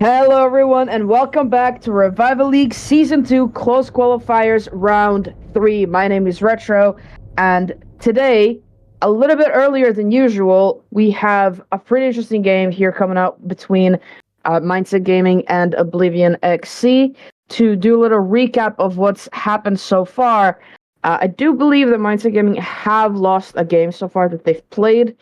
Hello, everyone, and welcome back to Revival League Season 2 Close Qualifiers Round 3. My name is Retro, and today, a little bit earlier than usual, we have a pretty interesting game here coming out between Mindset Gaming and Oblivion XC. To do a little recap of what's happened so far, I do believe that Mindset Gaming have lost a game so far that they've played.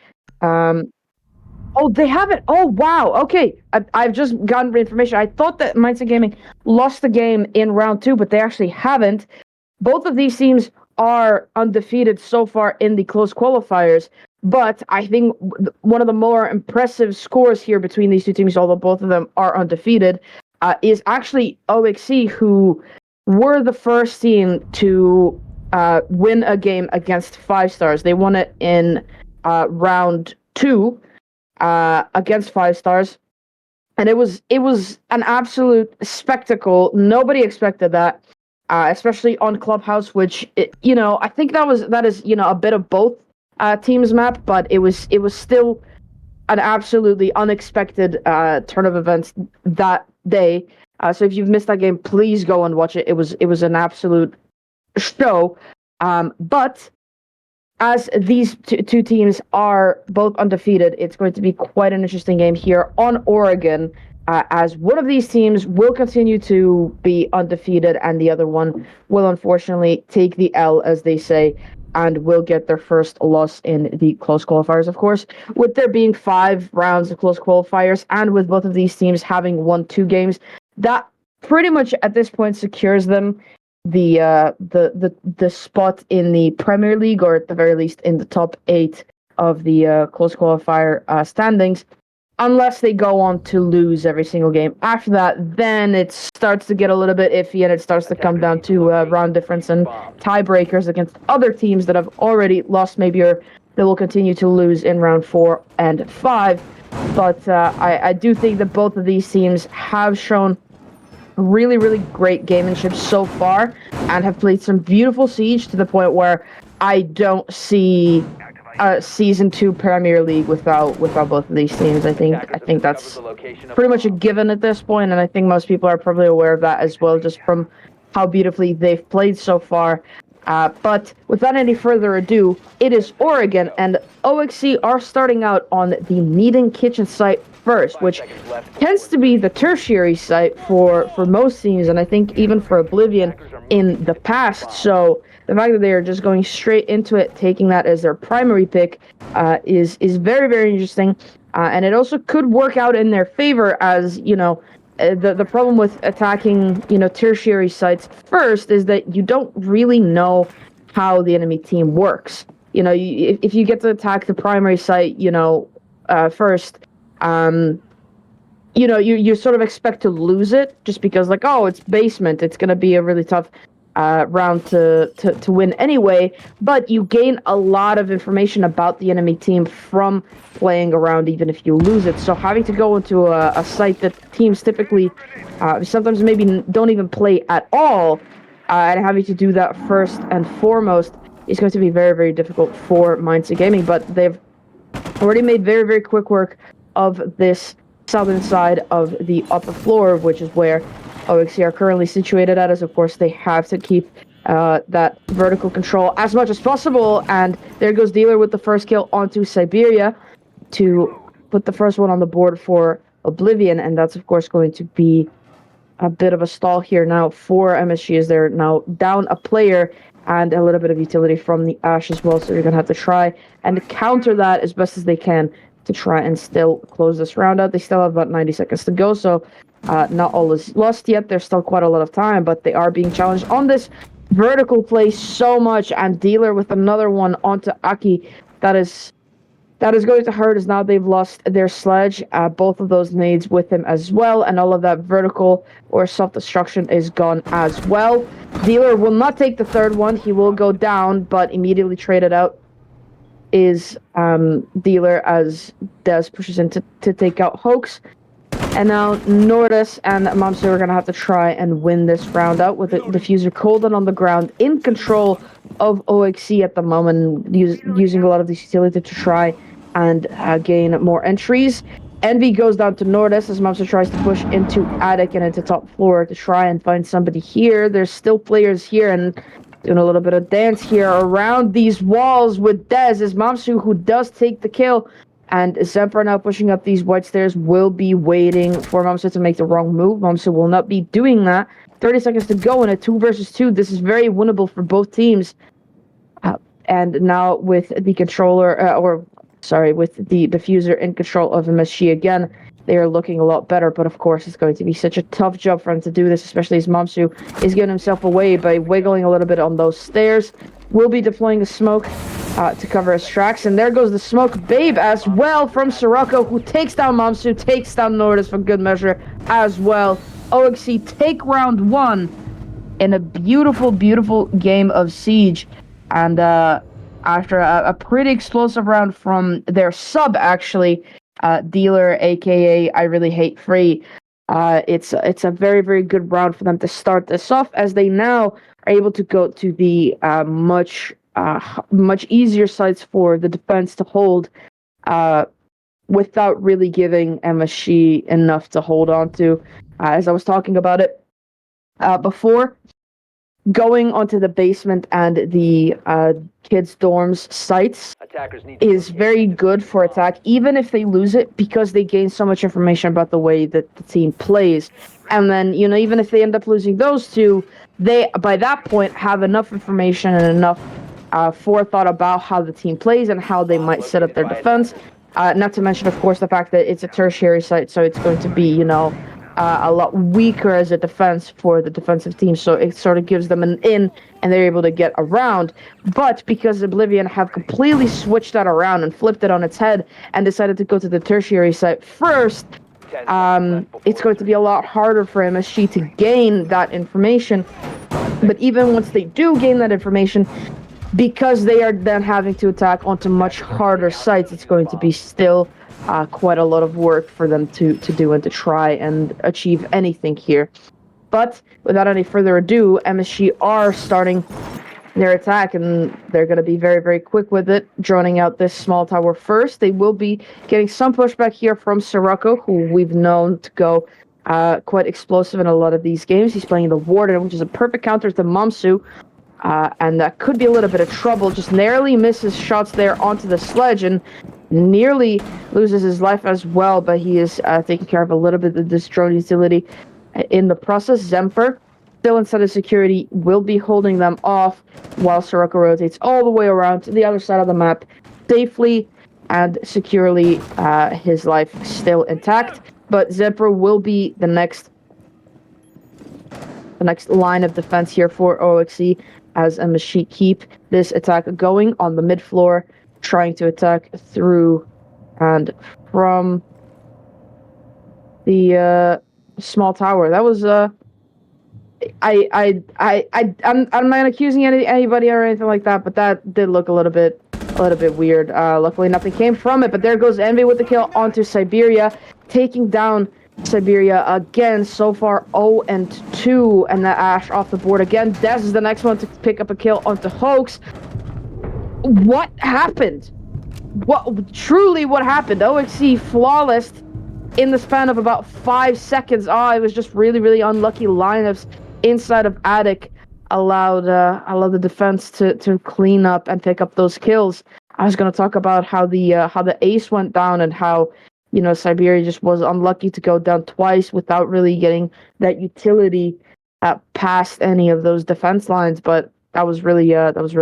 Oh, they haven't. Oh, wow. Okay, I've just gotten information. I thought that Mindset Gaming lost the game in round 2, but they actually haven't. Both of these teams are undefeated so far in the close qualifiers, but I think one of the more impressive scores here between these two teams, although both of them are undefeated, is actually OXC, who were the first team to win a game against 5 stars. They won it in round 2. Against 5 stars, and it was an absolute spectacle. Nobody expected that, especially on Clubhouse, which I think that is a bit of both teams map, but it was still an absolutely unexpected turn of events that day. So if you've missed that game, please go and watch it. It was an absolute show, but as these two teams are both undefeated, it's going to be quite an interesting game here on Oregon, as one of these teams will continue to be undefeated and the other one will unfortunately take the L, as they say, and will get their first loss in the close qualifiers. Of course, with there being 5 rounds of close qualifiers and with both of these teams having won 2 games, that pretty much at this point secures them the spot in the Premier League, or at the very least in the top 8 of the close qualifier standings, unless they go on to lose every single game. After that, then it starts to get a little bit iffy, and it starts to come down to round difference and tiebreakers against other teams that have already lost, maybe, or they will continue to lose in round 4 and 5. But I do think that both of these teams have shown really, really great gamemanship so far and have played some beautiful Siege, to the point where I don't see a Season 2 Premier League without both of these teams. I think that's pretty much a given at this point, and I think most people are probably aware of that as well, just from how beautifully they've played so far. But without any further ado, it is Oregon, and OXC are starting out on the Meeting Kitchen site first, which tends to be the tertiary site for most teams, and I think even for Oblivion in the past. So the fact that they are just going straight into it, taking that as their primary pick, is very, very interesting. And it also could work out in their favor, as the problem with attacking tertiary sites first is that you don't really know how the enemy team works. If you get to attack the primary site first, you sort of expect to lose it, just because, like, oh, it's basement, it's going to be a really tough round to win anyway. But you gain a lot of information about the enemy team from playing around, even if you lose it. So having to go into a site that teams typically sometimes maybe don't even play at all, and having to do that first and foremost is going to be very, very difficult for Mindset Gaming. But they've already made very, very quick work of this southern side of the upper floor, which is where OXC are currently situated at, as of course they have to keep that vertical control as much as possible. And there goes Dealer with the first kill onto Siberia to put the first one on the board for Oblivion, and that's of course going to be a bit of a stall here now for MSG, as they're now down a player and a little bit of utility from the Ash as well, so you're going to have to try and counter that as best as they can to try and still close this round out. They still have about 90 seconds to go, so not all is lost yet. There's still quite a lot of time, but they are being challenged on this vertical play so much, and Dealer with another one onto Aki. That is going to hurt, as now they've lost their sledge. Both of those nades with him as well, and all of that vertical or self-destruction is gone as well. Dealer will not take the third one. He will go down, but immediately traded out is Dealer, as Dez pushes in to take out Hoax. And now Nordis and Mamsu are going to have to try and win this round out with the diffuser cold and on the ground, in control of OXC at the moment, using a lot of this utility to try and gain more entries. Envy goes down to Nordis as Mamsu tries to push into attic and into top floor to try and find somebody here. There's still players here and doing a little bit of dance here around these walls with Dez as Mamsu, who does take the kill. And Zemper now pushing up these white stairs, will be waiting for Mamsu to make the wrong move. Mamsu will not be doing that. 30 seconds to go in a 2 versus 2. This is very winnable for both teams. And now with the controller, with the diffuser in control of MSG again, they are looking a lot better. But of course, it's going to be such a tough job for him to do this, especially as Mamsu is giving himself away by wiggling a little bit on those stairs. Will be deploying the smoke to cover his tracks. And there goes the smoke babe as well from Sirocco, who takes down Mamsu, takes down Nordis for good measure as well. OXC take round 1 in a beautiful, beautiful game of Siege. And after a pretty explosive round from their sub, actually, Dealer, aka I Really Hate Free, it's a very, very good round for them to start this off, as they now are able to go to the much easier sites for the defense to hold without really giving MSG enough to hold on to. As I was talking about it before, going onto the basement and the kids' dorms sites is very good for attack, even if they lose it, because they gain so much information about the way that the team plays. And then, even if they end up losing those two, they, by that point, have enough information and enough forethought about how the team plays and how they might set up their defense. Not to mention, of course, the fact that it's a tertiary site, so it's going to be, a lot weaker as a defense for the defensive team, so it sort of gives them an in, and they're able to get around. But because Oblivion have completely switched that around and flipped it on its head and decided to go to the tertiary site first, it's going to be a lot harder for MSG to gain that information. But even once they do gain that information, because they are then having to attack onto much harder sites, it's going to be still quite a lot of work for them to do and to try and achieve anything here. But without any further ado, MSG are starting their attack, and they're going to be very, very quick with it, droning out this small tower first. They will be getting some pushback here from Sirocco, who we've known to go quite explosive in a lot of these games. He's playing the Warden, which is a perfect counter to Mamsu, and that could be a little bit of trouble. Just narrowly misses shots there onto the sledge, and nearly loses his life as well, but he is taking care of a little bit of this drone utility in the process. Zemper, still inside of security, will be holding them off while Sirocco rotates all the way around to the other side of the map, safely and securely, his life still intact. But Zemper will be the next line of defense here for OXC, as MSG keep this attack going on the mid floor, trying to attack through and from the small tower. That was I'm not accusing anybody or anything like that, but that did look a little bit weird. Luckily nothing came from it, but there goes Envy with the kill onto Siberia, taking down Siberia again. So far 0-2, and the Ash off the board again. Dez is the next one to pick up a kill onto Hoax. What happened? What happened? OXC flawless in the span of about 5 seconds. It was just really, really unlucky lineups inside of attic allowed the defense to clean up and pick up those kills. I was going to talk about how the ace went down and how Siberia just was unlucky to go down twice without really getting that utility past any of those defense lines, but that was really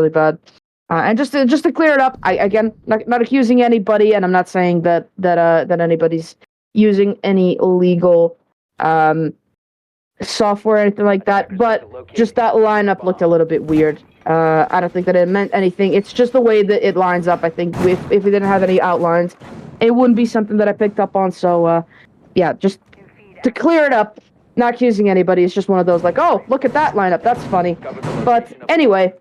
bad. And just to clear it up, I again not accusing anybody, and I'm not saying that anybody's using any illegal software or anything like that, but just that lineup looked a little bit weird. I don't think that it meant anything. It's just the way that it lines up. I think if we didn't have any outlines, it wouldn't be something that I picked up on. So yeah, just to clear it up, not accusing anybody. It's just one of those like, oh, look at that lineup, that's funny. But anyway.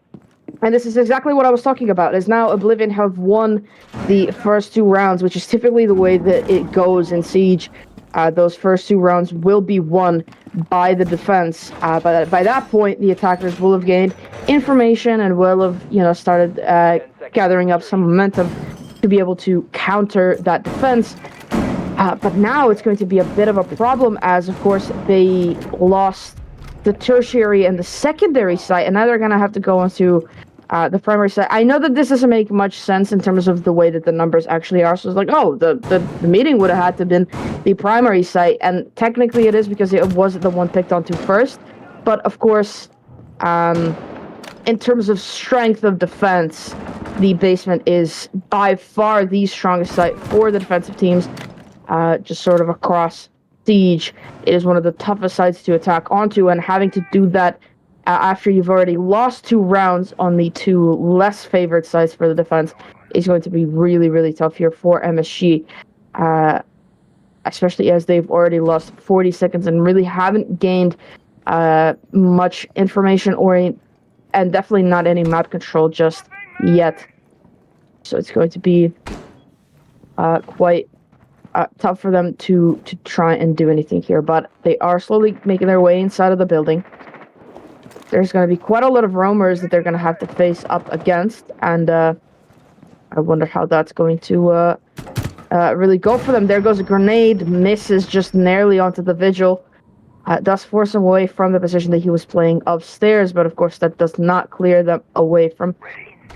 And this is exactly what I was talking about, is now Oblivion have won the first 2 rounds, which is typically the way that it goes in Siege. Those first 2 rounds will be won by the defense. But by that point, the attackers will have gained information and will have, started gathering up some momentum to be able to counter that defense. But now it's going to be a bit of a problem as, of course, they lost the tertiary and the secondary site, and now they're going to have to go into the primary site. I know that this doesn't make much sense in terms of the way that the numbers actually are. So it's like, oh, the meeting would have had to have been the primary site, and technically it is because it wasn't the one picked onto first. But of course, in terms of strength of defense, the basement is by far the strongest site for the defensive teams. Just sort of across Siege, it is one of the toughest sites to attack onto, and having to do that after you've already lost 2 rounds on the 2 less favored sites for the defense is going to be really, really tough here for MSG, especially as they've already lost 40 seconds and really haven't gained much information and definitely not any map control just yet. So it's going to be quite tough for them to try and do anything here, but they are slowly making their way inside of the building. There's going to be quite a lot of roamers that they're going to have to face up against, and I wonder how that's going to really go for them. There goes a grenade, misses just narrowly onto the Vigil. Does force him away from the position that he was playing upstairs, but of course that does not clear them away from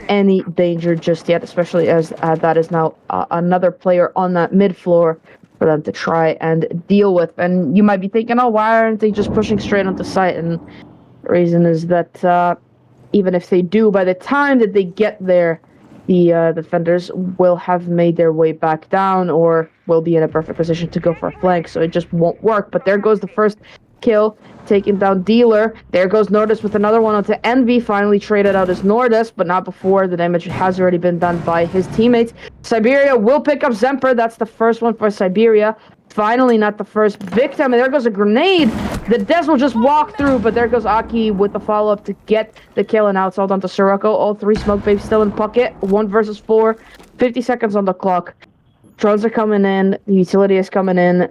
any danger just yet, especially as that is now another player on that mid floor for them to try and deal with. And you might be thinking, oh, why aren't they just pushing straight onto site? And the reason is that even if they do, by the time that they get there, the defenders will have made their way back down or will be in a perfect position to go for a flank, so it just won't work. But there goes the first kill, taking down Dealer. There goes Nordis with another one onto Envy, finally traded out as Nordis, but not before the damage has already been done by his teammates. Siberia will pick up Zemper. That's the first one for Siberia. Finally, not the first victim, and there goes a grenade. The Des will just walk through, but there goes Aki with the follow-up to get the kill, and now it's all onto Sirocco. All 3 smoke babes still in pocket. 1 versus 4. 50 seconds on the clock. Drones are coming in. The utility is coming in.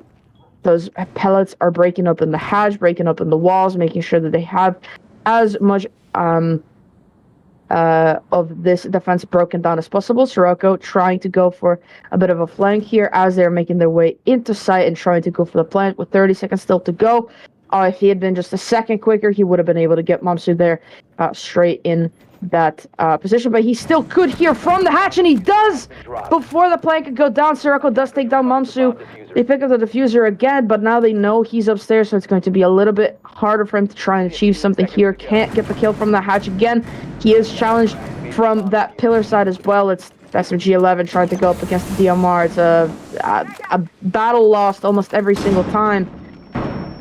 Those pellets are breaking open the hatch, breaking open the walls, making sure that they have as much of this defense broken down as possible. Sirocco trying to go for a bit of a flank here as they're making their way into sight and trying to go for the plant with 30 seconds still to go. If he had been just a second quicker, he would have been able to get Mamsu there straight in that position, but he still could hear from the hatch, and he does before the plant could go down. Sirocco does take down Mamsu. They pick up the diffuser again, but now they know he's upstairs, so it's going to be a little bit harder for him to try and achieve something here. Can't get the kill from the hatch again. He is challenged from that pillar side as well. It's SMG-11 trying to go up against the DMR. It's a battle lost almost every single time.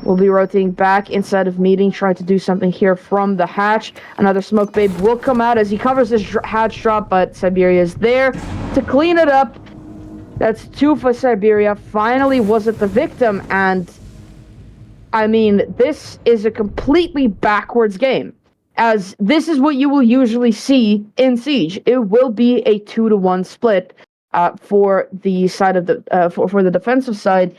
We'll be rotating back inside of meeting, trying to do something here from the hatch. Another smoke babe will come out as he covers this hatch drop, but Siberia is there to clean it up. That's 2 for Siberia. Finally wasn't the victim, and I mean, this is a completely backwards game, as this is what you will usually see in Siege. It will be a 2-to-1 split for the side of the for the defensive side.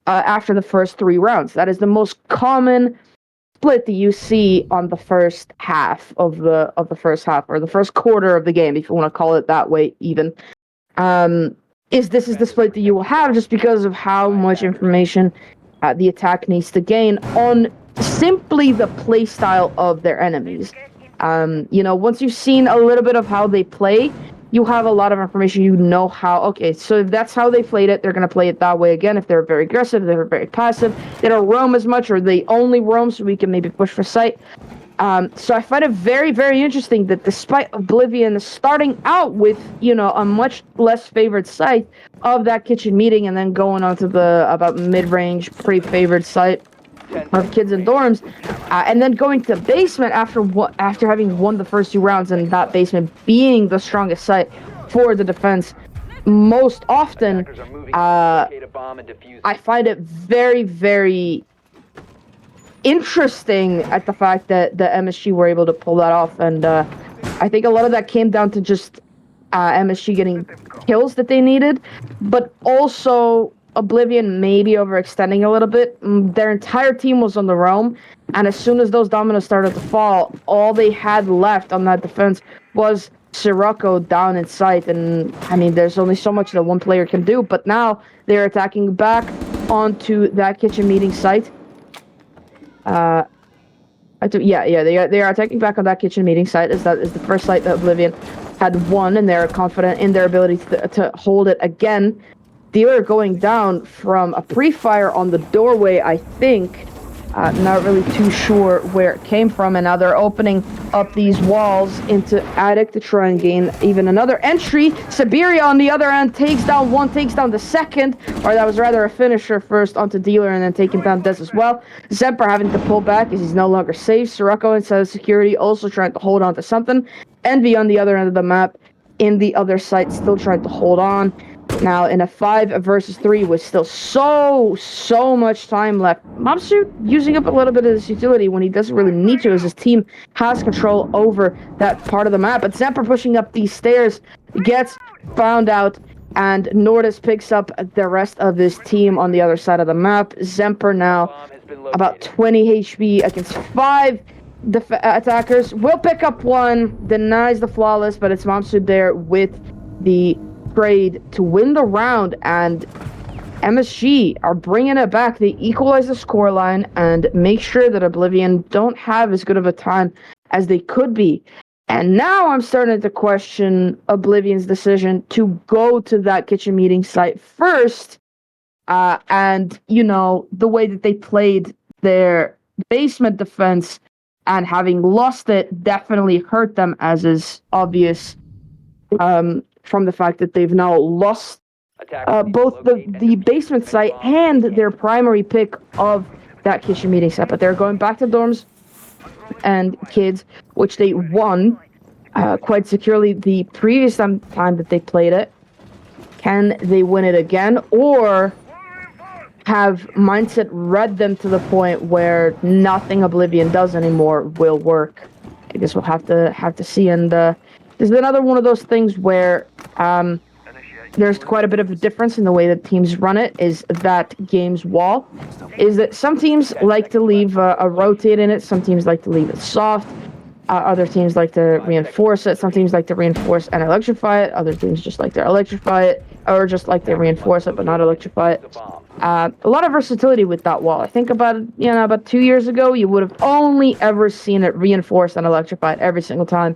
After the first 3 rounds. That is the most common split that you see on the first half of the first half, or the first quarter of the game, if you want to call it that way even. This is the split that you will have just because of how much information the attack needs to gain on simply the play style of their enemies. Once you've seen a little bit of how they play, you have a lot of information. You know how, okay, so if that's how they played it, they're going to play it that way again. If they're very aggressive, they're very passive, they don't roam as much, or they only roam so we can maybe push for sight. So I find it very, very interesting that despite Oblivion starting out with, a much less favored site of that kitchen meeting and then going on to the about mid-range, pretty favored site of kids in dorms, and then going to the basement after having won the first 2 rounds, and that basement being the strongest site for the defense most often, I find it very, very interesting at the fact that the MSG were able to pull that off, and I think a lot of that came down to just MSG getting kills that they needed, but also Oblivion maybe overextending a little bit. Their entire team was on the roam, and as soon as those dominoes started to fall, all they had left on that defense was Sirocco down in sight, and I mean, there's only so much that one player can do, but now they're attacking back onto that kitchen meeting site. They are attacking back on that kitchen meeting site, as that is the first site that Oblivion had won, and they're confident in their ability to hold it again. Dealer going down from a pre-fire on the doorway, I think. Not really too sure where it came from, and now they're opening up these walls into attic to try and gain even another entry. Siberia on the other end takes down one, takes down the second, or that was rather a finisher first onto Dealer and then taking down Des as well. Zemper having to pull back as he's no longer safe. Sirocco inside of security also trying to hold on to something. Envy on the other end of the map in the other site still trying to hold on. Now, in a 5 versus 3 with still so much time left, Mamsu using up a little bit of his utility when he doesn't really need to, as his team has control over that part of the map. But Zemper pushing up these stairs gets found out, and Nordis picks up the rest of his team on the other side of the map. Zemper now about 20 HP against 5 attackers. Will pick up one, denies the flawless, but it's Mamsu there with the trade to win the round, and MSG are bringing it back. They equalize the scoreline and make sure that Oblivion don't have as good of a time as they could be. And now I'm starting to question Oblivion's decision to go to that kitchen meeting site first. And, you know, the way that they played their basement defense and having lost it definitely hurt them, as is obvious. From the fact that they've now lost both the basement site and their primary pick of that kitchen meeting site. But they're going back to dorms and kids, which they won quite securely the previous time that they played it. Can they win it again, or have Mindset read them to the point where nothing Oblivion does anymore will work? I guess we'll have to see. And this is another one of those things where there's quite a bit of a difference in the way that teams run it. Is that game's wall is that some teams like to leave a rotate in it, some teams like to leave it soft, other teams like to reinforce it, some teams like to reinforce and electrify it, other teams just like to electrify it, or just like to reinforce it but not electrify it. A lot of versatility with that wall. I think about 2 years ago, you would have only ever seen it reinforced and electrified every single time.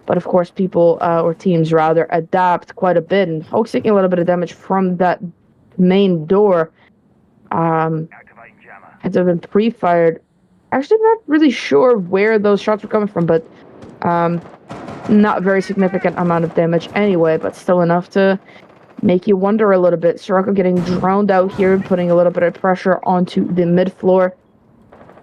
But of course, people or teams rather adapt quite a bit, and Hulk's taking a little bit of damage from that main door. Had to have been pre-fired. Actually, not really sure where those shots were coming from, but not very significant amount of damage anyway, but still enough to make you wonder a little bit. Sirocco getting drowned out here, putting a little bit of pressure onto the mid floor.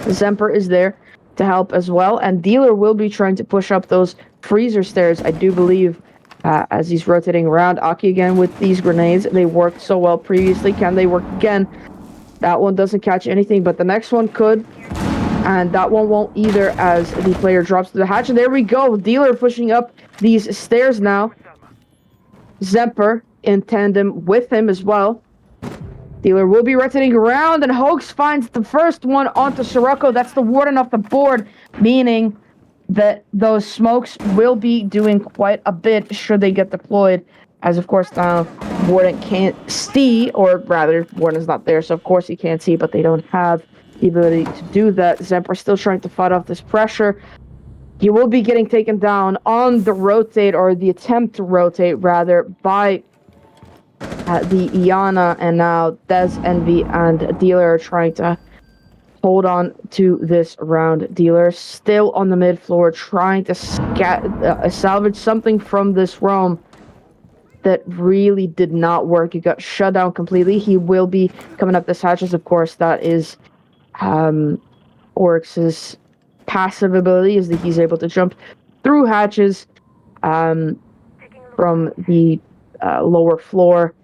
Zemper is there to help as well, and Dealer will be trying to push up those freezer stairs, I do believe, as he's rotating around. Aki again with these grenades. They worked so well previously. Can they work again? That one doesn't catch anything, but the next one could, and that one won't either, as the player drops to the hatch. And there we go. Dealer pushing up these stairs now. Zemper in tandem with him as well. Dealer will be rotating around, and Hoax finds the first one onto Sirocco. That's the warden off the board, meaning that those smokes will be doing quite a bit should they get deployed, as of course now Warden can't see, or rather Warden's not there, so of course he can't see, but they don't have the ability to do that. Zemper still trying to fight off this pressure. He will be getting taken down on the rotate, or the attempt to rotate rather, by the Iana, and now Des, Envy, and Dealer are trying to hold on to this round. Dealer still on the mid floor, trying to salvage something from this roam that really did not work. He got shut down completely. He will be coming up this hatches, of course. That is Oryx's passive ability, is that he's able to jump through hatches from the lower floor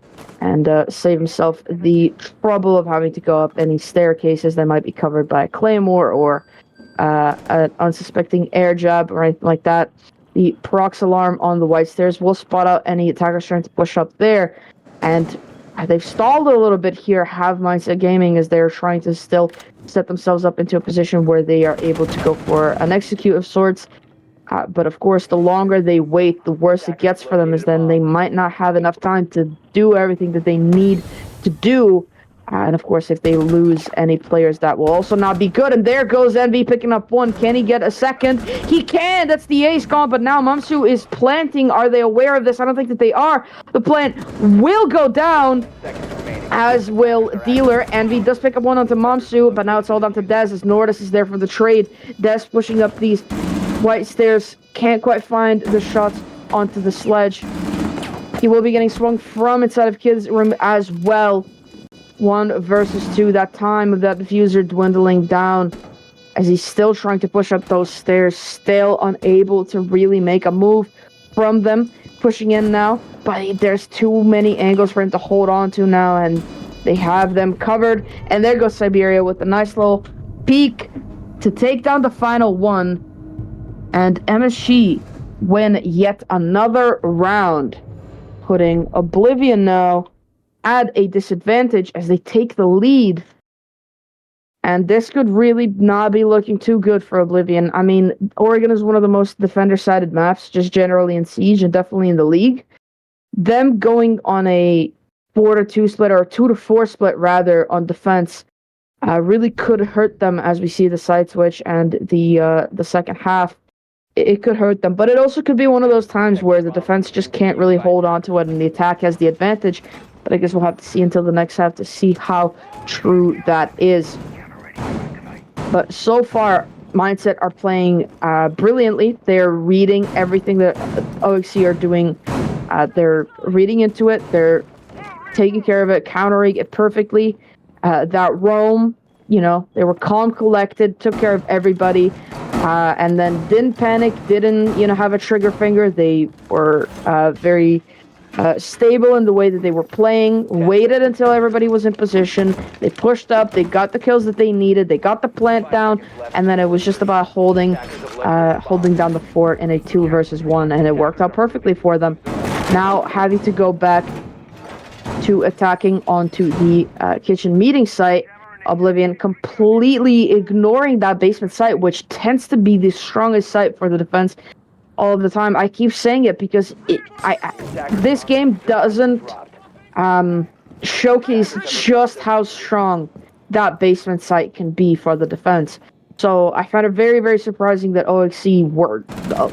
and save himself the trouble of having to go up any staircases that might be covered by a claymore or an unsuspecting air jab or anything like that. The prox alarm on the white stairs will spot out any attackers trying to push up there, and they've stalled a little bit here, have Mindset Gaming, as they're trying to still set themselves up into a position where they are able to go for an execute of sorts. But of course, the longer they wait, the worse it gets for them, is then they might not have enough time to do everything that they need to do. And of course, if they lose any players, that will also not be good. And there goes Envy picking up one. Can he get a second? He can! That's the ace gone, but now Mamsu is planting. Are they aware of this? I don't think that they are. The plant will go down, as will Dealer. Envy does pick up one onto Mamsu, but now it's all down to Dez as Nordis is there for the trade. Dez pushing up these white stairs, can't quite find the shots onto the sledge. He will be getting swung from inside of Kid's room as well. 1 versus 2. That time of that diffuser dwindling down as he's still trying to push up those stairs, still unable to really make a move from them. Pushing in now, but there's too many angles for him to hold on to now, and they have them covered. And there goes Siberia with a nice little peek to take down the final one. And MSG win yet another round, putting Oblivion now at a disadvantage as they take the lead. And this could really not be looking too good for Oblivion. I mean, Oregon is one of the most defender-sided maps, just generally in Siege and definitely in the league. Them going on a 4-2 split, or 2-4 split rather, on defense, really could hurt them as we see the side switch and the second half. It could hurt them, but it also could be one of those times where the defense just can't really hold on to it and the attack has the advantage. But I guess we'll have to see until the next half to see how true that is. But so far, Mindset are playing brilliantly. They're reading everything that OXC are doing. They're reading into it. They're taking care of it, countering it perfectly. That roam, they were calm, collected, took care of everybody. And then didn't panic, didn't, have a trigger finger. They were very stable in the way that they were playing, waited until everybody was in position. They pushed up, they got the kills that they needed, they got the plant down, and then it was just about holding down the fort in a 2 versus 1, and it worked out perfectly for them. Now having to go back to attacking onto the kitchen meeting site. Oblivion completely ignoring that basement site, which tends to be the strongest site for the defense all of the time. I keep saying it because this game doesn't showcase just how strong that basement site can be for the defense. So I found it very, very surprising that OXC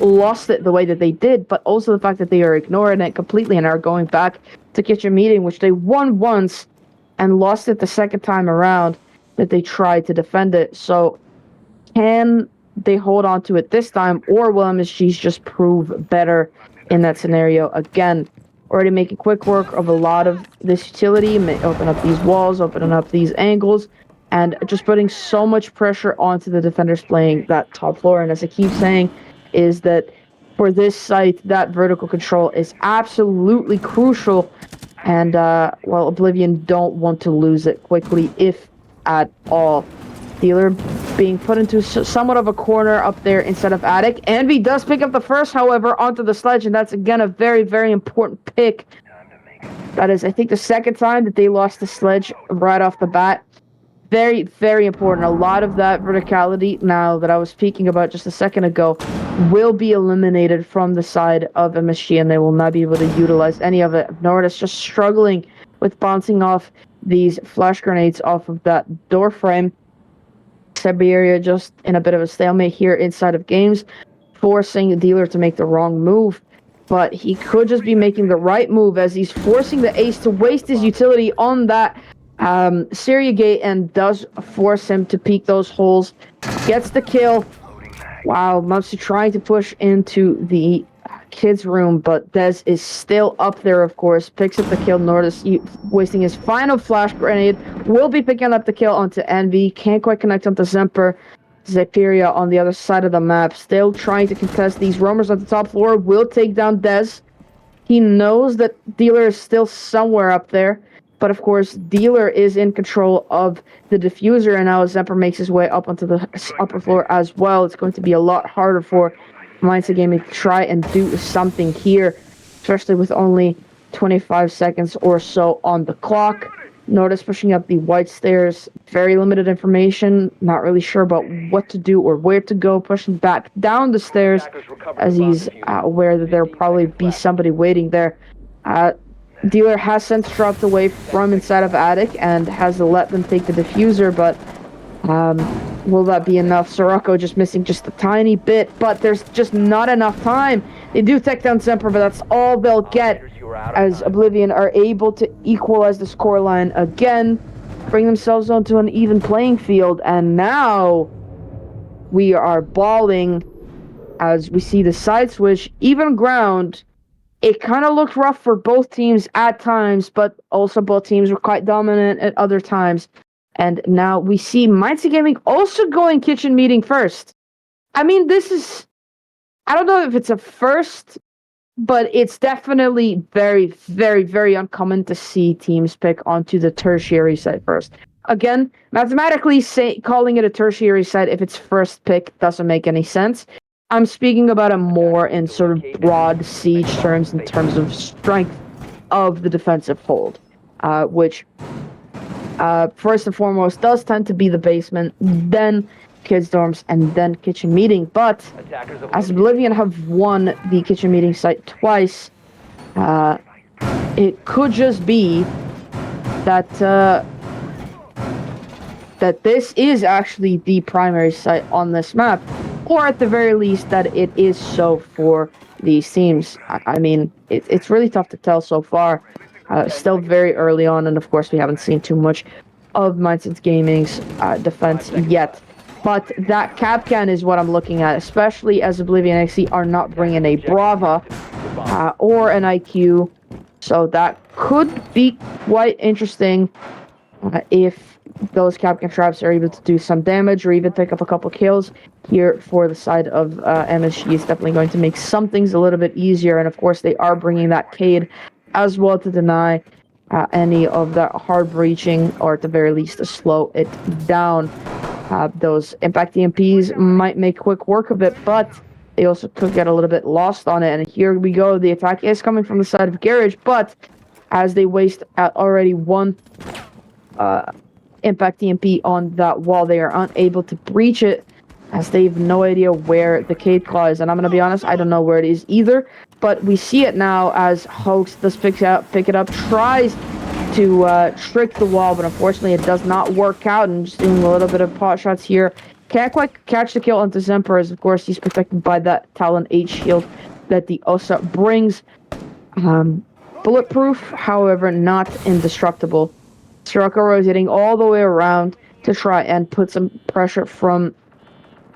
lost it the way that they did, but also the fact that they are ignoring it completely and are going back to kitchen meeting, which they won once and lost it the second time around that they tried to defend it. So can they hold on to it this time, or will MSGs just prove better in that scenario again? Already making quick work of a lot of this utility, open up these walls, opening up these angles, and just putting so much pressure onto the defenders playing that top floor. And as I keep saying, is that for this site, that vertical control is absolutely crucial. And, Oblivion don't want to lose it quickly, if at all. Dealer being put into somewhat of a corner up there instead of Attic. Envy does pick up the first, however, onto the sledge, and that's, again, a very, very important pick. That is, I think, the second time that they lost the sledge right off the bat. Very, very important. A lot of that verticality, now that I was speaking about just a second ago, will be eliminated from the side of MSG, and they will not be able to utilize any of it. Nordis just struggling with bouncing off these flash grenades off of that door frame. Siberia just in a bit of a stalemate here inside of games, forcing the Dealer to make the wrong move. But he could just be making the right move as he's forcing the ace to waste his utility on that Syria gate, and does force him to peek those holes. Gets the kill. Wow, Mubsy trying to push into the kids' room, but Dez is still up there, of course. Picks up the kill. Nordis wasting his final flash grenade. Will be picking up the kill onto Envy. Can't quite connect onto Zemper. Zyperia on the other side of the map, still trying to contest these roamers on the top floor. Will take down Dez. He knows that Dealer is still somewhere up there. But of course, Dealer is in control of the diffuser, and now Zemper makes his way up onto the upper floor as well. It's going to be a lot harder for Mindset Gaming to try and do something here, especially with only 25 seconds or so on the clock. Notice pushing up the white stairs. Very limited information. Not really sure about what to do or where to go. Pushing back down the stairs as he's aware that there'll probably be somebody waiting there. Dealer has since dropped away from inside of attic and has let them take the diffuser, but will that be enough? Sirocco just missing just a tiny bit, but there's just not enough time. They do take down Semper, but that's all they'll get, as Oblivion are able to equalize the scoreline again, bring themselves onto an even playing field, and now we are balling as we see the side switch, even ground. It kind of looked rough for both teams at times, but also both teams were quite dominant at other times. And now we see Mindset Gaming also going kitchen meeting first. I mean, this is... I don't know if it's a first, but it's definitely very, very, very uncommon to see teams pick onto the tertiary site first. Again, mathematically, calling it a tertiary site if it's first pick doesn't make any sense. I'm speaking about it more in sort of broad siege terms, in terms of strength of the defensive hold, which, first and foremost, does tend to be the basement, then kids' dorms, and then kitchen meeting. But as Oblivion have won the kitchen meeting site twice, it could just be that that this is actually the primary site on this map, or at the very least that it is so for these teams. I mean, it's really tough to tell so far. Still very early on, and of course we haven't seen too much of Mindset Gaming's defense yet. But that Capcan is what I'm looking at, especially as Oblivion XC are not bringing a Brava or an IQ. So that could be quite interesting if those Capcan traps are able to do some damage or even pick up a couple kills here for the side of MSG. Is definitely going to make some things a little bit easier. And of course, they are bringing that Cade as well to deny any of that hard breaching, or at the very least to slow it down. Those impact EMPs might make quick work of it, but they also could get a little bit lost on it. And here we go. The attack is coming from the side of Garage, but as they waste already one impact EMP on that wall, they are unable to breach it, as they have no idea where the Cade Claw is. And I'm going to be honest, I don't know where it is either. But we see it now as Hoax does pick it up, tries to trick the wall, but unfortunately it does not work out, and just doing a little bit of pot shots here. Can't quite catch the kill onto Zemper, as of course he's protected by that Talon H shield that the OSA brings. Bulletproof, however, not indestructible. Sirocco rotating all the way around to try and put some pressure from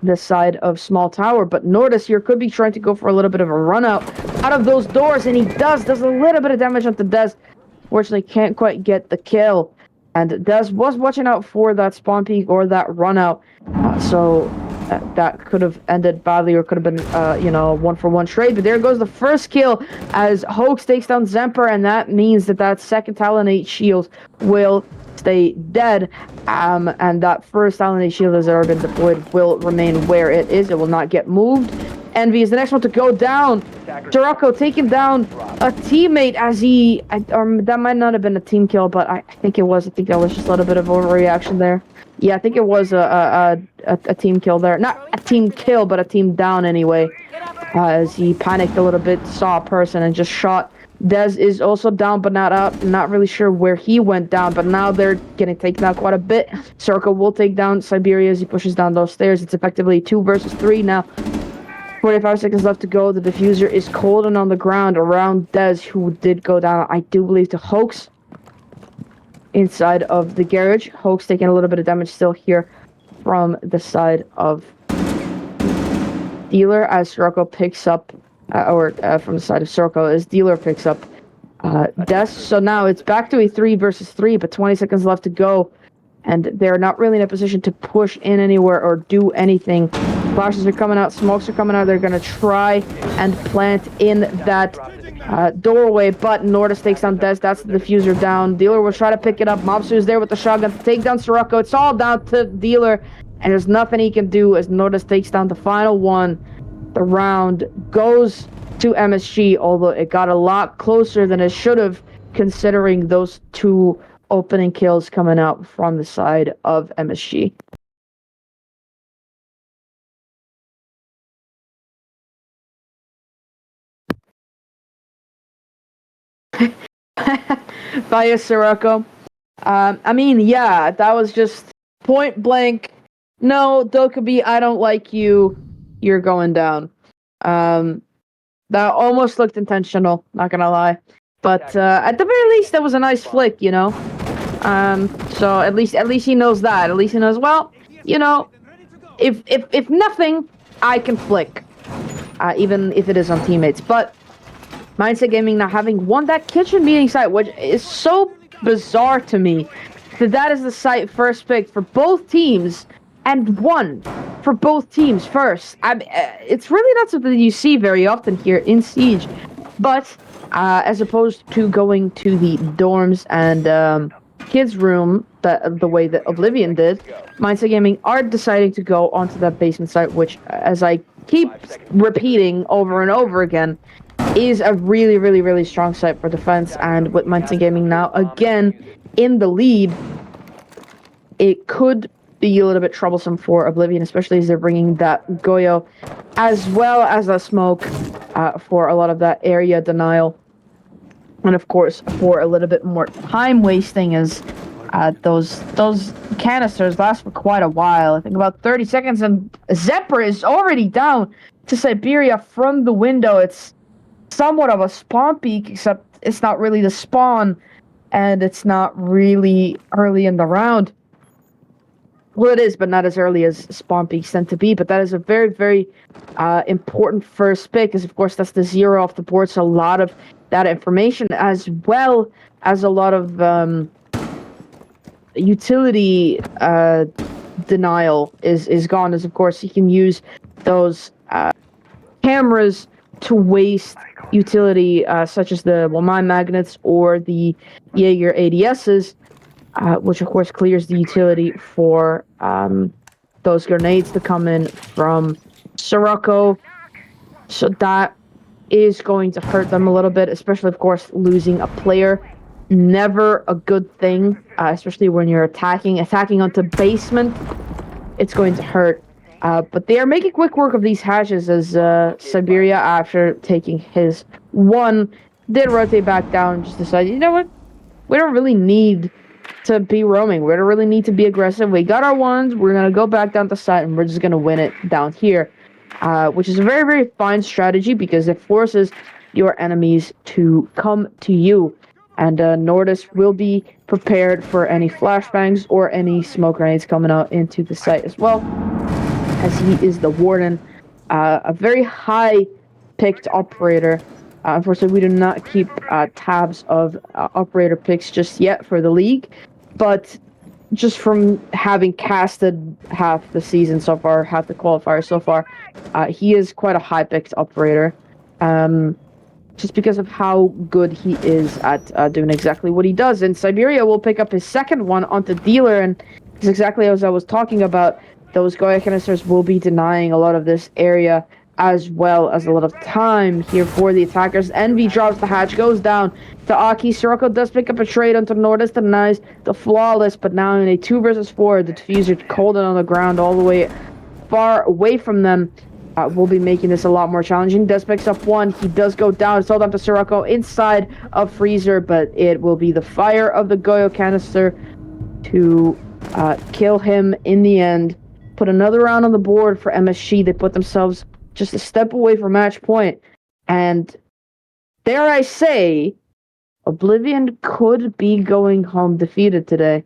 the side of small tower, but Nordis here could be trying to go for a little bit of a run out of those doors, and he does a little bit of damage onto Dez. Fortunately, can't quite get the kill, and Dez was watching out for that spawn peek or that run out, so that could have ended badly, or could have been a 1-for-1 trade. But there goes the first kill as Hoax takes down Zemper, and that means that second Talon 8 shield will stay dead, and that first Talon 8 shield has already been deployed will remain where it is. It will not get moved. Envy is the next one to go down. Sirocco taking down a teammate as he... that might not have been a team kill, but I think it was. I think that was just a little bit of overreaction there. Yeah, I think it was a team kill there. Not a team kill, but a team down anyway. As he panicked a little bit, saw a person, and just shot. Dez is also down, but not out. Not really sure where he went down, but now they're getting taken out quite a bit. Sirocco will take down Siberia as he pushes down those stairs. It's effectively 2 versus 3 now. 45 seconds left to go. The diffuser is cold and on the ground around Dez, who did go down, I do believe, to Hoax inside of the garage. Hoax taking a little bit of damage still here from the side of Dealer, as Sirocco picks up, from the side of Sirocco, as Dealer picks up Des. So now it's back to a 3 versus 3, but 20 seconds left to go, and they're not really in a position to push in anywhere or do anything. Flashes are coming out, smokes are coming out. They're going to try and plant in that doorway, but Nordis takes down Des. That's the diffuser down. Dealer will try to pick it up. Mobster is there with the shotgun to take down Sirocco. It's all down to Dealer, and there's nothing he can do as Nordis takes down the final one. The round goes to MSG, although it got a lot closer than it should have, considering those two opening kills coming out from the side of MSG. Via Sirocco. I mean, yeah, that was just point blank. No, Dokkaebi, I don't like you. You're going down. That almost looked intentional, not gonna lie. But at the very least, that was a nice flick, you know. So at least he knows that. At least he knows. Well, you know, if nothing, I can flick, even if it is on teammates. But Mindset Gaming now having won that kitchen meeting site, which is so bizarre to me, that is the site first picked for both teams and won for both teams first. It's really not something that you see very often here in Siege, but as opposed to going to the dorms and kids' room the way that Oblivion did, Mindset Gaming are deciding to go onto that basement site, which, as I keep repeating over and over again, is a really, really, really strong site for defense. And with Mindset Gaming now again in the lead, it could be a little bit troublesome for Oblivion, especially as they're bringing that Goyo as well as a smoke for a lot of that area denial. And of course, for a little bit more time wasting, as those canisters last for quite a while. I think about 30 seconds, and Zephyr is already down to Siberia from the window. It's somewhat of a spawn peak, except it's not really the spawn, and it's not really early in the round. Well, it is, but not as early as spawn peaks tend to be. But that is a very, very important first pick, because of course that's the 0 off the board. So a lot of that information, as well as a lot of utility denial is gone. As of course he can use those cameras to waste utility, such as the mine magnets or the Jaeger ADSs, which of course clears the utility for those grenades to come in from Sirocco. So that is going to hurt them a little bit, especially of course losing a player. Never a good thing, especially when you're attacking onto basement. It's going to hurt. But they are making quick work of these hashes, as Siberia, after taking his one, did rotate back down and just decided, you know what? We don't really need to be roaming. We don't really need to be aggressive. We got our ones. We're going to go back down the site, and we're just going to win it down here. Which is a very, very fine strategy, because it forces your enemies to come to you. And Nordis will be prepared for any flashbangs or any smoke grenades coming out into the site as well, as he is the warden. A very high-picked operator. Unfortunately, we do not keep tabs of operator picks just yet for the league, but just from having casted half the season so far, half the qualifier so far, he is quite a high-picked operator. Just because of how good he is at doing exactly what he does. And Siberia will pick up his second one onto Dealer, and it's exactly as I was talking about. Those Goya canisters will be denying a lot of this area, as well as a lot of time here for the attackers. Envy drops the hatch, goes down to Aki. Sirocco does pick up a trade onto Nordis, denies the Flawless, but now in a 2 versus 4, the diffuser cold on the ground all the way far away from them. Will be making this a lot more challenging. Does picks up one. He does go down. Sold up to Sirocco inside of Freezer, but it will be the fire of the Goyo canister to kill him in the end. Put another round on the board for MSG. They put themselves just a step away from match point. And dare I say, Oblivion could be going home defeated today.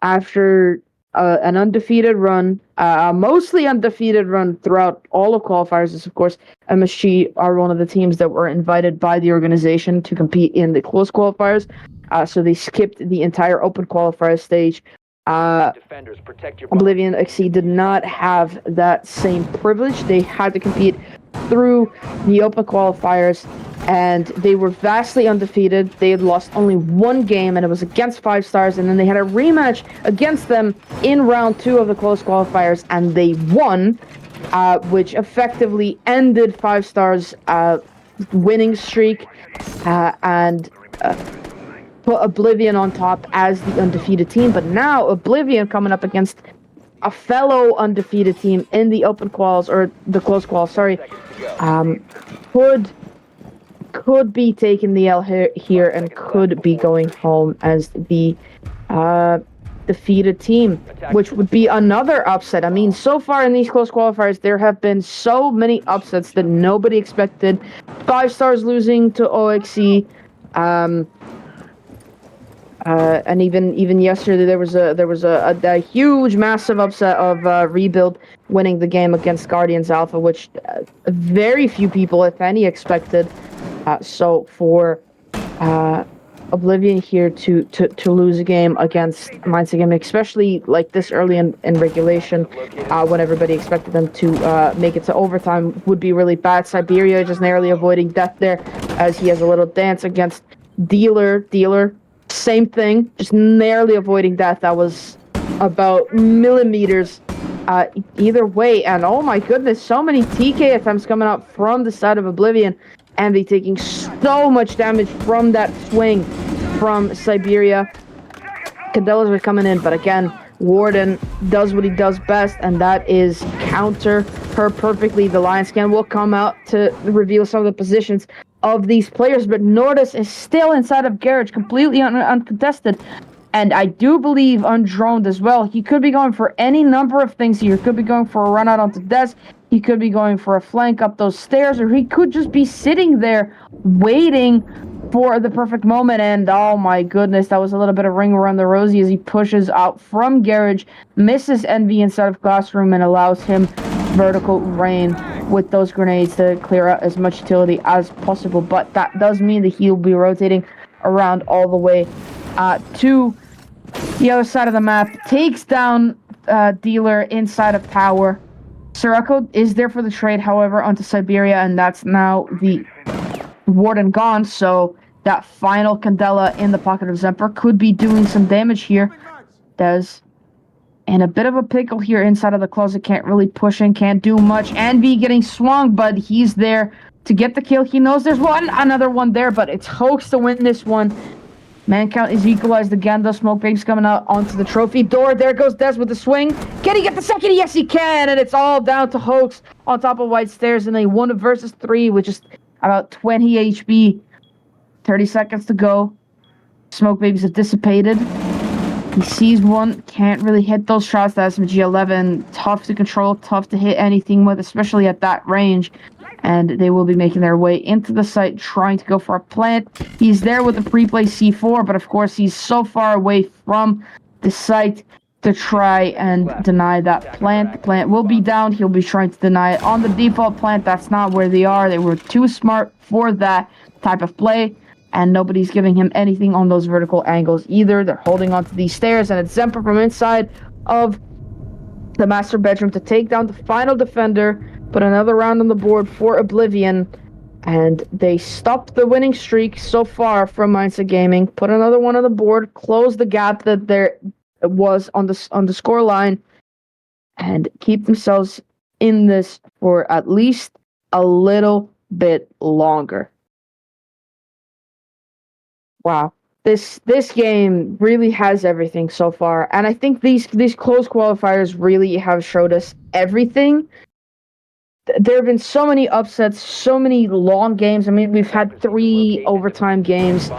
After an undefeated run, mostly undefeated run throughout all of qualifiers. As of course, MSG are one of the teams that were invited by the organization to compete in the close qualifiers. So they skipped the entire open qualifier stage. Oblivion XC did not have that same privilege. They had to compete through the open qualifiers, and they were vastly undefeated. They had lost only one game, and it was against 5 stars, and then they had a rematch against them in round 2 of the close qualifiers, and they won, which effectively ended 5 stars winning streak, and put Oblivion on top as the undefeated team. But now Oblivion coming up against a fellow undefeated team in the open quals, or the close quals, sorry, could be taking the L here and could be going home as the defeated team, which would be another upset. I mean, so far in these close qualifiers, there have been so many upsets that nobody expected. 5 Stars losing to OXE, and even yesterday there was a huge, massive upset of Rebuild winning the game against Guardians Alpha, which very few people, if any, expected. So for Oblivion here to lose a game against Mindset Gaming, especially like this early in regulation, when everybody expected them to make it to overtime, would be really bad. Siberia just narrowly avoiding death there, as he has a little dance against Dealer. Same thing, just narrowly avoiding death. That was about millimeters either way. And oh my goodness, so many TK attempts coming out from the side of Oblivion. Envy taking so much damage from that swing from Siberia. Candelas are coming in, but again, Warden does what he does best, and that is counter her perfectly. The Lion Scan will come out to reveal some of the positions of these players, but Nordis is still inside of Garage, completely uncontested. And I do believe undroned as well. He could be going for any number of things here. He could be going for a run out onto Des. He could be going for a flank up those stairs, or he could just be sitting there waiting for the perfect moment. And oh my goodness, that was a little bit of ring around the rosy as he pushes out from Garage, misses Envy inside of Classroom, and allows him vertical rain with those grenades to clear out as much utility as possible. But that does mean that he'll be rotating around all the way to the other side of the map, takes down Dealer inside of Tower. Sirocco is there for the trade, however, onto Siberia, and that's now the Warden gone, so that final Candela in the pocket of Zemper could be doing some damage here. Des in a bit of a pickle here inside of the closet, can't really push in, can't do much. Envy getting swung, but he's there to get the kill. He knows there's another one there, but it's Hoax to win this one. Man count is equalized again, though. Smoke Babe's coming out onto the trophy door. There goes Des with the swing. Can he get the second? Yes, he can. And it's all down to Hoax on top of White Stairs in a 1 versus 3 with just about 20 HP. 30 seconds to go. Smoke Babies have dissipated. He sees one. Can't really hit those shots. That SMG-11. Tough to control. Tough to hit anything with, especially at that range. And they will be making their way into the site, trying to go for a plant. He's there with the pre-play C4, but of course he's so far away from the site to try and deny that plant. The plant will be down. He'll be trying to deny it on the default plant. That's not where they are. They were too smart for that type of play, and nobody's giving him anything on those vertical angles either. They're holding onto these stairs, and it's Zemper from inside of the master bedroom to take down the final defender. Put another round on the board for Oblivion, and they stopped the winning streak so far from Mindset Gaming. Put another one on the board, close the gap that there was on the score line, and keep themselves in this for at least a little bit longer. Wow. This game really has everything so far, and I think these close qualifiers really have showed us everything. There have been so many upsets, so many long games. I mean, we've had 3 overtime games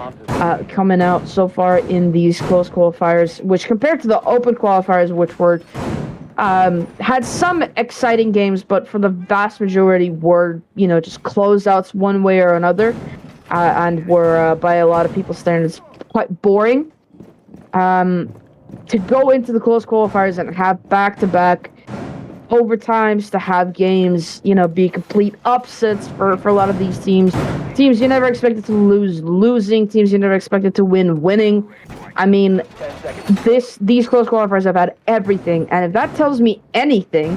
coming out so far in these close qualifiers, which compared to the open qualifiers, which were had some exciting games, but for the vast majority were, just closeouts one way or another, and were, by a lot of people's standards, quite boring. To go into the close qualifiers and have back-to-back overtimes, to have games, be complete upsets for a lot of these teams you never expected to losing, teams you never expected to winning. I mean, these close qualifiers have had everything, and if that tells me anything,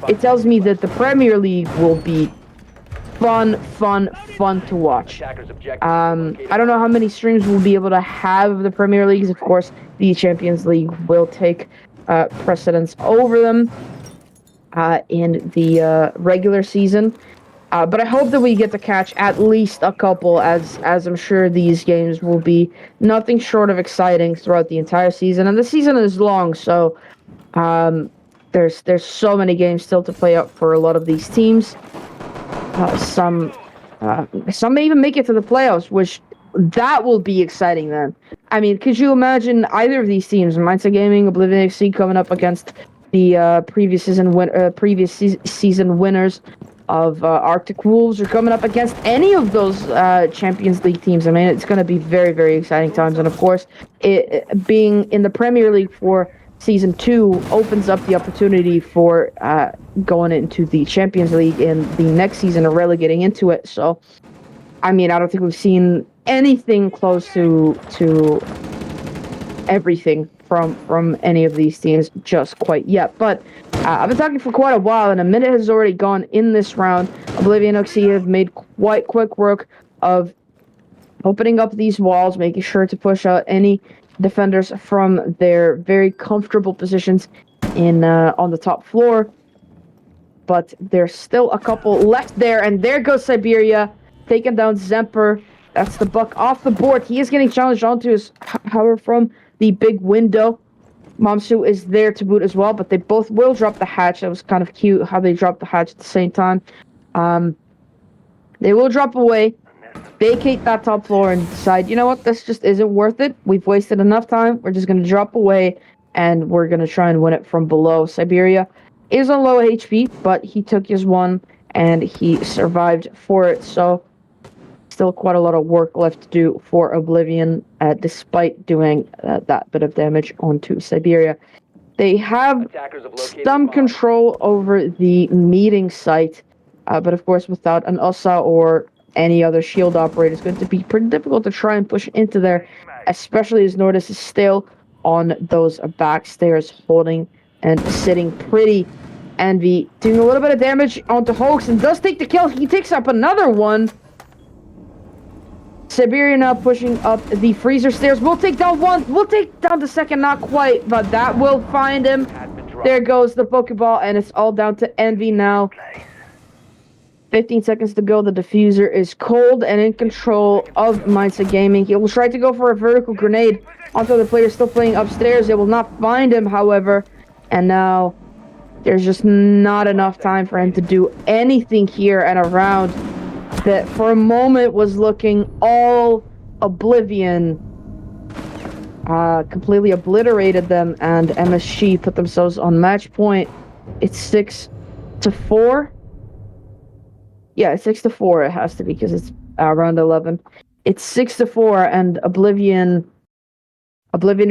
it tells me that the Premier League will be fun to watch. I don't know how many streams we'll be able to have of the Premier Leagues. Of course, the Champions League will take precedence over them in the regular season. But I hope that we get to catch at least a couple, as I'm sure these games will be nothing short of exciting throughout the entire season. And the season is long, so there's so many games still to play up for a lot of these teams. Some may even make it to the playoffs, which that will be exciting then. I mean, could you imagine either of these teams, Mindset Gaming, Oblivion FC, coming up against the previous season winners of Arctic Wolves, or coming up against any of those Champions League teams? I mean, it's going to be very, very exciting times. And of course, it being in the Premier League for Season 2 opens up the opportunity for going into the Champions League in the next season, or relegating into it. So, I mean, I don't think we've seen anything close to everything from any of these teams just quite yet. But I've been talking for quite a while, and a minute has already gone in this round. Oblivion XC have made quite quick work of opening up these walls, making sure to push out any defenders from their very comfortable positions in on the top floor. But there's still a couple left there, and there goes Siberia, taking down Zemper. That's the buck off the board. He is getting challenged onto his power from the big window. Mamsu is there to boot as well, but they both will drop the hatch. That was kind of cute how they dropped the hatch at the same time. They will drop away, vacate that top floor, and decide, you know what, this just isn't worth it. We've wasted enough time. We're just going to drop away, and we're going to try and win it from below. Siberia is on low HP, but he took his one, and he survived for it. So still quite a lot of work left to do for Oblivion, despite doing that bit of damage onto Siberia. They have some control over the meeting site, but of course without an Osa or any other shield operator, it's going to be pretty difficult to try and push into there, especially as Nordis is still on those back stairs, holding and sitting pretty. Envy doing a little bit of damage onto Hoax, and does take the kill. He takes up another one. Siberia now pushing up the freezer stairs. We'll take down one. We'll take down the second. Not quite, but that will find him. There goes the Pokeball, and it's all down to Envy now. 15 seconds to go. The diffuser is cold and in control of Mindset Gaming. He will try to go for a vertical grenade onto the player still playing upstairs. They will not find him, however. And now there's just not enough time for him to do anything here, and around that for a moment was looking all Oblivion. Completely obliterated them, and MSG put themselves on match point. It's 6-4. Yeah, it's 6-4. It has to be, because it's round 11. It's 6-4, and Oblivion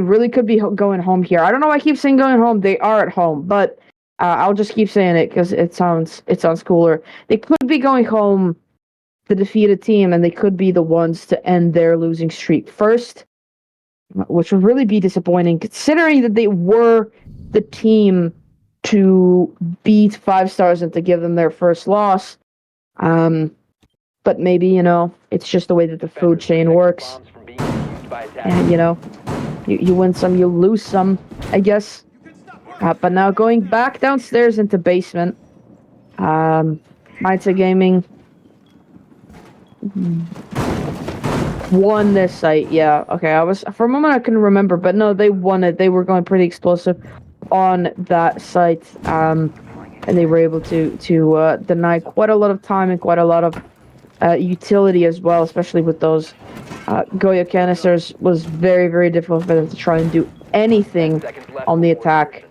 really could be going home here. I don't know why I keep saying going home. They are at home, but I'll just keep saying it because it sounds cooler. They could be going home, the defeated team, and they could be the ones to end their losing streak first, which would really be disappointing considering that they were the team to beat 5 stars and to give them their first loss. But maybe, it's just the way that the food chain works. And, you win some, you lose some, I guess. But now going back downstairs into basement. Mindset Gaming won this site. Yeah, okay. For a moment I couldn't remember, but no, they won it. They were going pretty explosive on that site, and they were able to deny quite a lot of time and quite a lot of utility as well, especially with those Goya canisters. Was very, very difficult for them to try and do anything on the attack,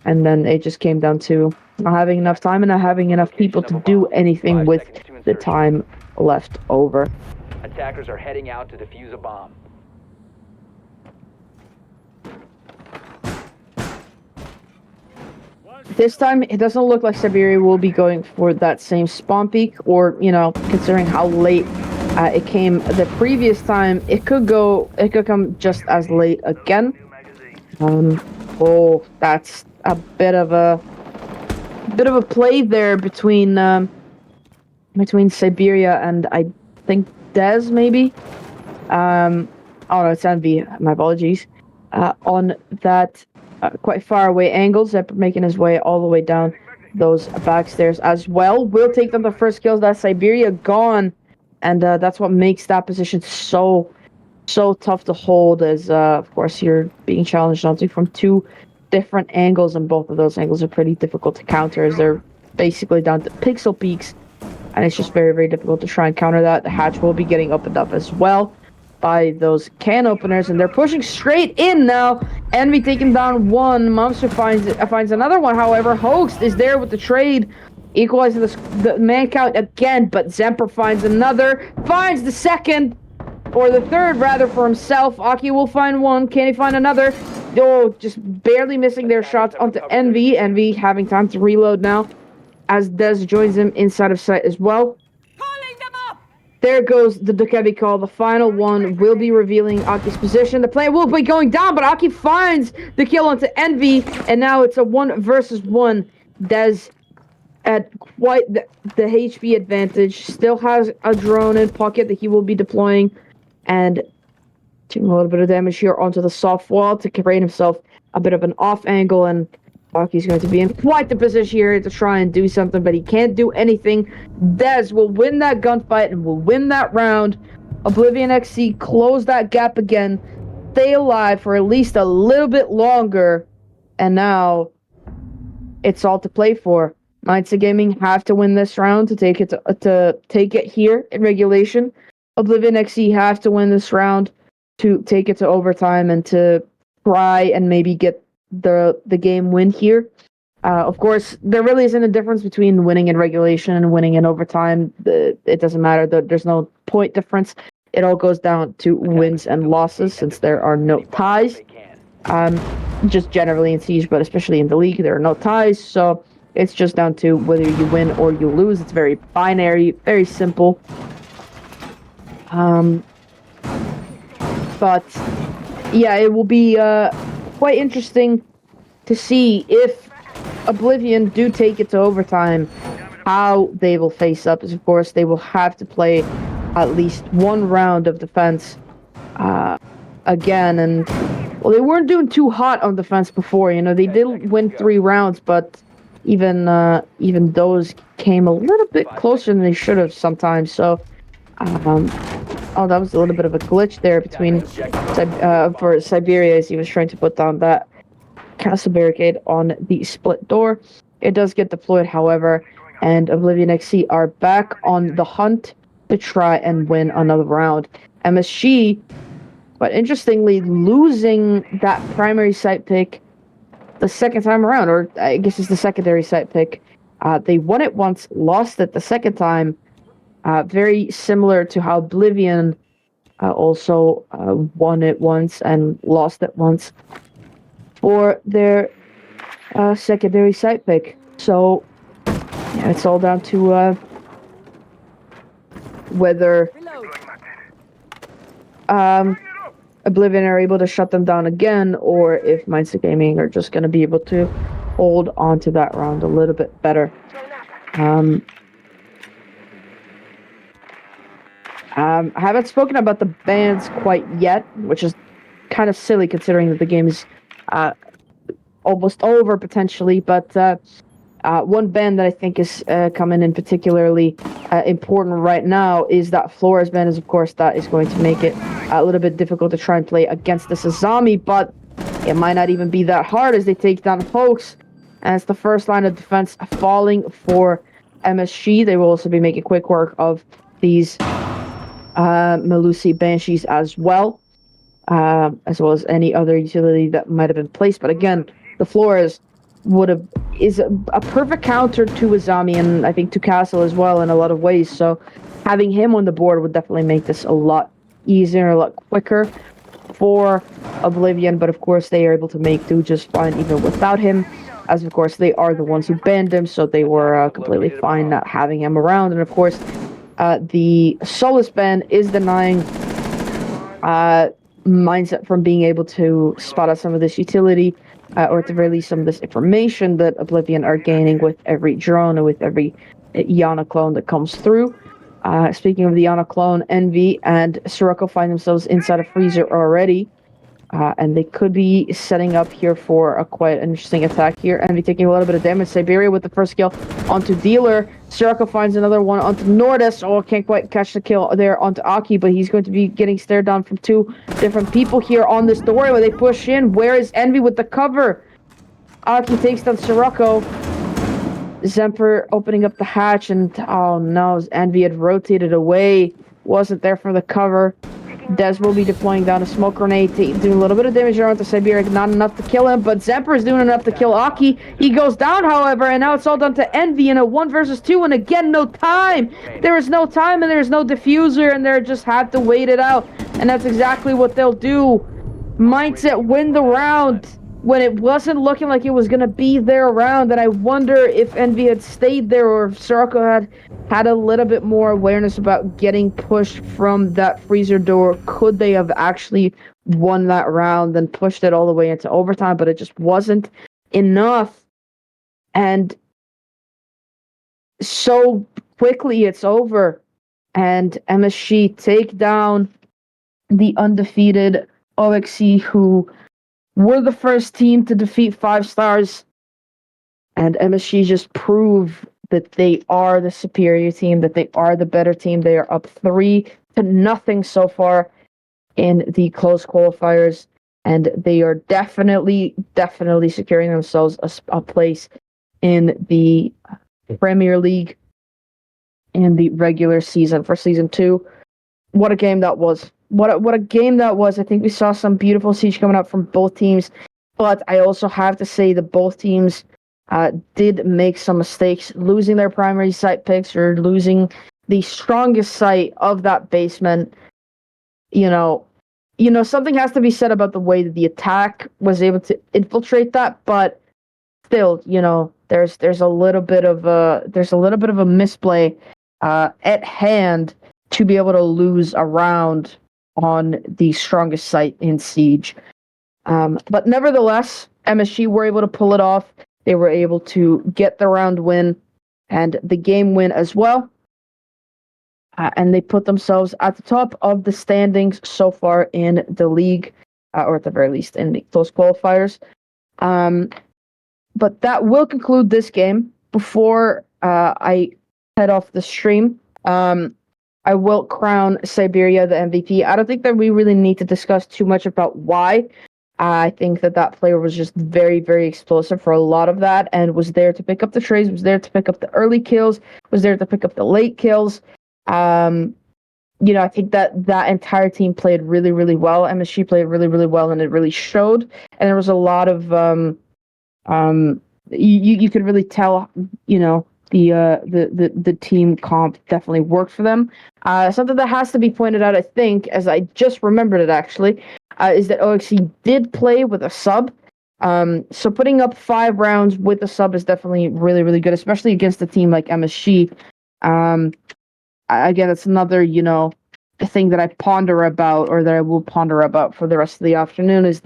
and then it just came down to not having enough time and not having enough people to do anything with the time left over. Attackers are heading out to defuse a bomb. This time, it doesn't look like Siberia will be going for that same spawn peak, or, considering how late it came the previous time, it could come just as late again. That's a bit of a play there between Siberia and I think Dez, maybe. Oh no, it's Envy. My apologies. On that quite far away angle, Zep making his way all the way down those backstairs as well. Will take them the first kills. That Siberia gone, and that's what makes that position so tough to hold. As of course you're being challenged onto from two different angles, and both of those angles are pretty difficult to counter, as they're basically down to pixel peaks, and it's just very difficult to try and counter that. The hatch will be getting opened up as well by those can openers, and they're pushing straight in now. Envy taking down one. Monster finds another one. However, Hoax is there with the trade, equalizing the man count again, but Zemper finds another, finds the second, or the third rather, for himself. Aki will find one. Can he find another? Oh, just barely missing their shots onto Envy. Envy having time to reload now, as Dez joins him inside of sight as well. There goes the Dukebi call. The final one will be revealing Aki's position. The player will be going down, but Aki finds the kill onto Envy, and now it's a 1 versus 1. Dez at quite the HP advantage. Still has a drone in pocket that he will be deploying, and doing a little bit of damage here onto the soft wall to create himself a bit of an off angle, and Aki's going to be in quite the position here to try and do something, but he can't do anything. Dez will win that gunfight and will win that round. Oblivion XC close that gap again, stay alive for at least a little bit longer, and now it's all to play for. Mindset Gaming have to win this round to take it to take it here in regulation. Oblivion XC have to win this round to take it to overtime and to try and maybe get the game win here. Of course, there really isn't a difference between winning in regulation and winning in overtime. It doesn't matter. There's no point difference. It all goes down to wins and losses, since there are no ties. Just generally in Siege, but especially in the league, there are no ties. So it's just down to whether you win or you lose. It's very binary, very simple. But yeah, it will be quite interesting to see if Oblivion do take it to overtime, how they will face up. As of course they will have to play at least one round of defense again, and well, they weren't doing too hot on defense before. You know, they did win 3 rounds, but even those came a little bit closer than they should have sometimes. So oh, that was a little bit of a glitch there between for Siberia, as he was trying to put down that castle barricade on the split door. It does get deployed, however, and Oblivion XC are back on the hunt to try and win another round. MSG, but interestingly, losing that primary site pick the second time around, or I guess it's the secondary site pick. They won it once, lost it the second time. Very similar to how Oblivion also won it once and lost it once for their secondary site pick. So yeah, it's all down to whether Oblivion are able to shut them down again, or if Mindset Gaming are just going to be able to hold on to that round a little bit better. I haven't spoken about the bans quite yet, which is kind of silly considering that the game is almost over potentially, but one ban that I think is coming in particularly important right now is that Flores ban. Is of course that is going to make it a little bit difficult to try and play against the Sazami, but it might not even be that hard as they take down Hoax, and it's the first line of defense falling for MSG. They will also be making quick work of these Melusi Banshees as well as any other utility that might have been placed. But again, the Flores is a perfect counter to Azami, and I think to Castle as well in a lot of ways. So having him on the board would definitely make this a lot easier, a lot quicker for Oblivion. But of course, they are able to make do just fine even without him, as of course they are the ones who banned him, so they were completely fine not having him around. And of course, the Solus ban is denying Mindset from being able to spot out some of this utility, or at the very least some of this information that Oblivion are gaining with every drone and with every Iana clone that comes through. Speaking of the Iana clone, Envy and Sirocco find themselves inside a freezer already. And they could be setting up here for a quite interesting attack here. Envy taking a little bit of damage. Siberia with the first kill onto Dealer. Sirocco finds another one onto Nordis. Oh, can't quite catch the kill there onto Aki, but he's going to be getting stared down from two different people here on this doorway where they push in. Where is Envy with the cover? Aki takes down Sirocco. Zemper opening up the hatch, and oh no, Envy had rotated away. Wasn't there for the cover. Des will be deploying down a smoke grenade, doing a little bit of damage around to Siberia, not enough to kill him, but Zemper is doing enough to kill Aki. He goes down, however, and now it's all done to Envy in a 1 versus 2, and again, no time! There is no time, and there's no diffuser, and they just have to wait it out, and that's exactly what they'll do. Mindset win the round when it wasn't looking like it was going to be their round, and I wonder if Envy had stayed there or if Sirocco had a little bit more awareness about getting pushed from that freezer door. Could they have actually won that round and pushed it all the way into overtime? But it just wasn't enough. And so quickly it's over. And MSG take down the undefeated OXC, who were the first team to defeat 5 stars. And MSG just prove that they are the superior team, that they are the better team. They are up 3-0 so far in the close qualifiers, and they are definitely securing themselves a place in the Premier League in the regular season for Season 2. What a game that was. What a game that was. I think we saw some beautiful siege coming up from both teams, but I also have to say that both teams did make some mistakes, losing their primary site picks or losing the strongest site of that basement. You know, something has to be said about the way that the attack was able to infiltrate that, but still, there's a little bit of a misplay at hand to be able to lose a round on the strongest site in Siege. But nevertheless, MSG were able to pull it off. They were able to get the round win and the game win as well. And they put themselves at the top of the standings so far in the league, or at the very least in the close qualifiers. But that will conclude this game. Before I head off the stream, I will crown Siberia the MVP. I don't think that we really need to discuss too much about why. I think that player was just very, very explosive for a lot of that and was there to pick up the trades, was there to pick up the early kills, was there to pick up the late kills. I think that entire team played really, really well. MSG played really, really well, and it really showed. And there was a lot of you could really tell, the team comp definitely worked for them. Something that has to be pointed out, I think, as I just remembered it actually, is that OXC did play with a sub. So putting up 5 rounds with a sub is definitely really, really good, especially against a team like MSG. Again, it's another, thing that I ponder about, or that I will ponder about for the rest of the afternoon, is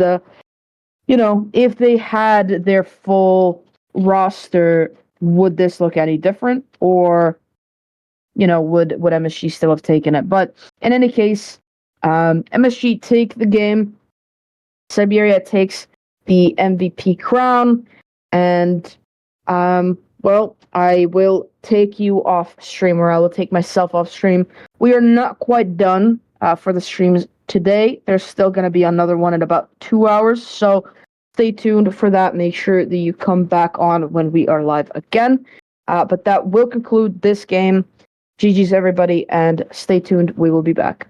if they had their full roster, would this look any different, or would MSG still have taken it? But in any case, MSG take the game. Siberia takes the MVP crown, and I will take you off stream, or I will take myself off stream. We are not quite done for the streams today. There's still going to be another one in about 2 hours, so stay tuned for that. Make sure that you come back on when we are live again. But that will conclude this game. GG's everybody, and stay tuned. We will be back.